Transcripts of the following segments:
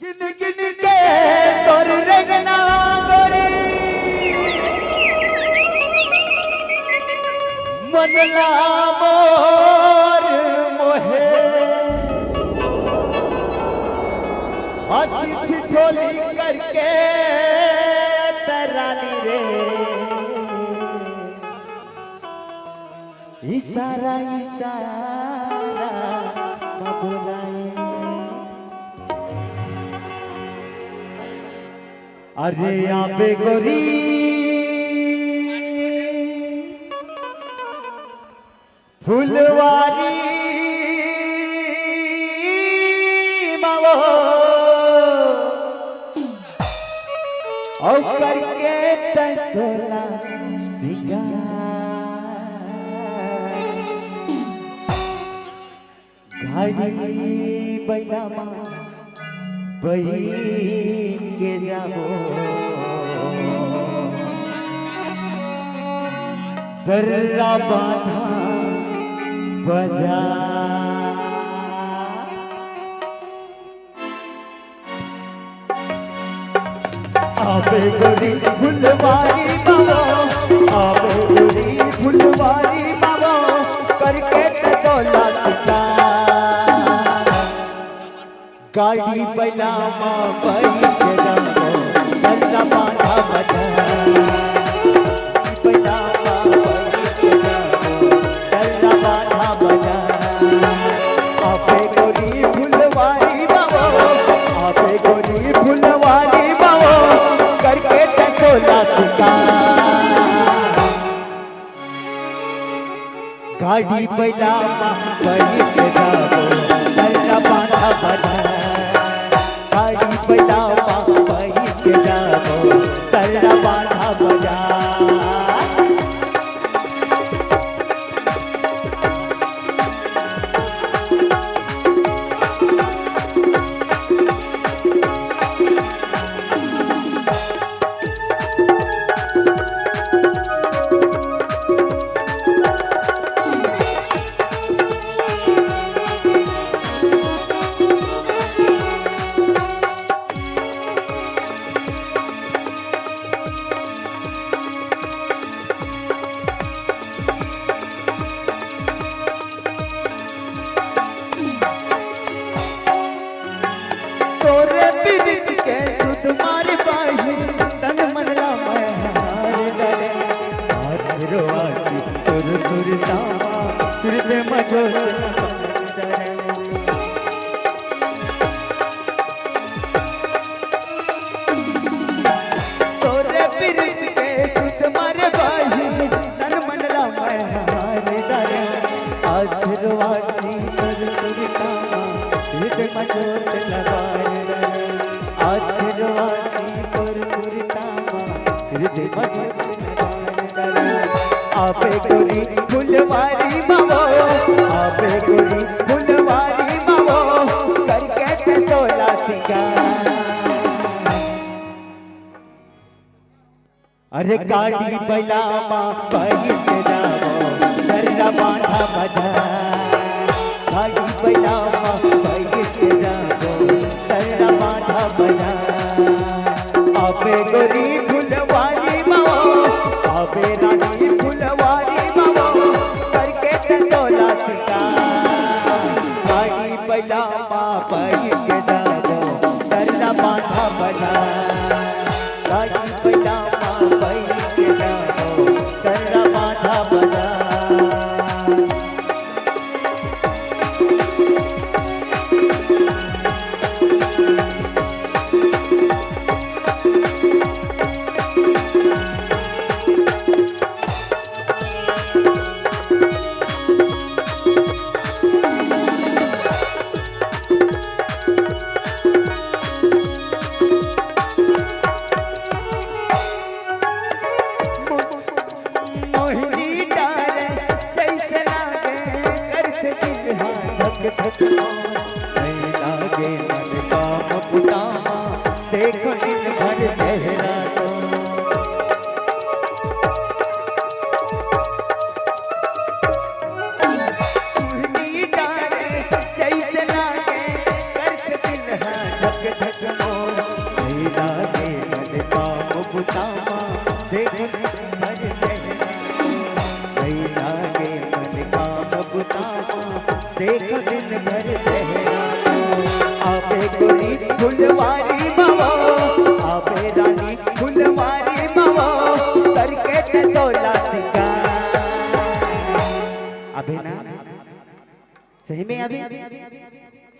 गिन गिन के तोर रंगना गोरी मनला मोर मोहे हंसी ठिठोली करके तरानी रे इशारा इशारा का बुलाए अरे आबे गोरी फुलवारी मावो और करके तसला सिंगार गाड़ी बैलामा बही के जाबो दर्रा बाधा बजा आबे गोरी फुलवारी बाबो आबे गोरी फुलवारी बाबो करके तोला सिता गाड़ी बैलामा बही के जाबो दर्रा बाधा बजा बैलामा बही के जाबो दर्रा बाधा बजा आबे गोरी फुलवारी बाबो आबे गोरी फुलवारी बाबो करके तोला सिका गाड़ी बैलामा बही के जाबो दर्रा बाधा बजा गाड़ी बैलामा बही के जाबो दर्रा बाधा बजा तोरे बिरिक के दूध मारे बाही तन मनला मैं हार डरे हाथ रोआती तुर तुर दामा तुर पे मजो तोरे बिरिक के दूध मारे बाही तन मनला मैं हार डरे हाथ रोआती तुर तुर दामा तुर पे मजो लगाए आबे गोरी फुलवारी बाबो आबे गोरी फुलवारी बाबो करके तोला सिंगार अरे गाड़ी बैलामा बही के जाबो दर्रा बाधा बजा गाड़ी बैलामा बही के जाबो दर्रा बाधा बजा आबे गोरी फुलवारी बाबो आबे रानी फुलवारी बाबो करके तोला सिका गाड़ी बैलामा बही के जाबो दर्रा बाधा बजा गाड़ी बैलामा बही के जाबो दर्रा बाधा बजा लागे मन काम पुतामा देखो दिन भर चेहरा तो जैसे लागे कर दिल है धक धक फुलवारी मावो आवे रानी फुलवारी मावो करके ते तोला सिंगा अबे ना सही में अभी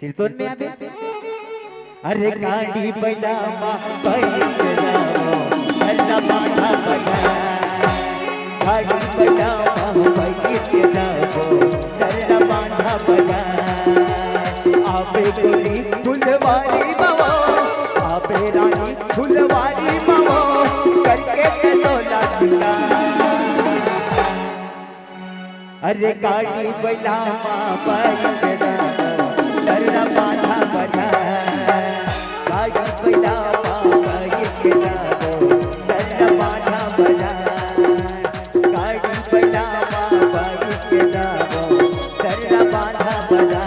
सिरतोन में अभी अरे गाड़ी बैला माँ बैठ जाओ अल्लाह माथा बना गाड़ी बैला माँ बैठ जाओ अल्लाह माथा बना आवे गोरी फुलवारी मावो आवे रानी फुलवारी मावो करके ते तोला सिंगा अरे गाड़ी बैला माँ बैठ जाओ अल्लाह माथा बना गाड़ी बैला माँ बैठ जाओ अल्लाह माथा बना गाड़ी बैला माँ बैठ जाओ अल्लाह माथा बना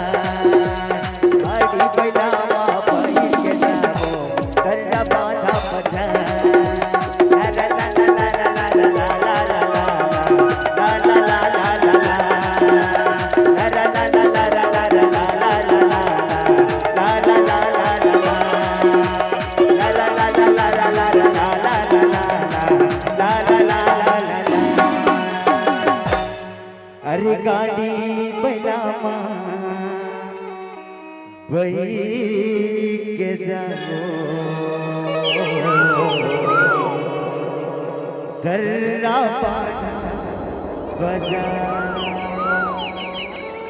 गाड़ी बैला माँ बैठ जाओ अल्लाह माथा बना ला ला ला ला ला ला ला ला ला ला ला अरे गाड़ी बैला माँ बैठ के जाओ गर्रा पाना बजा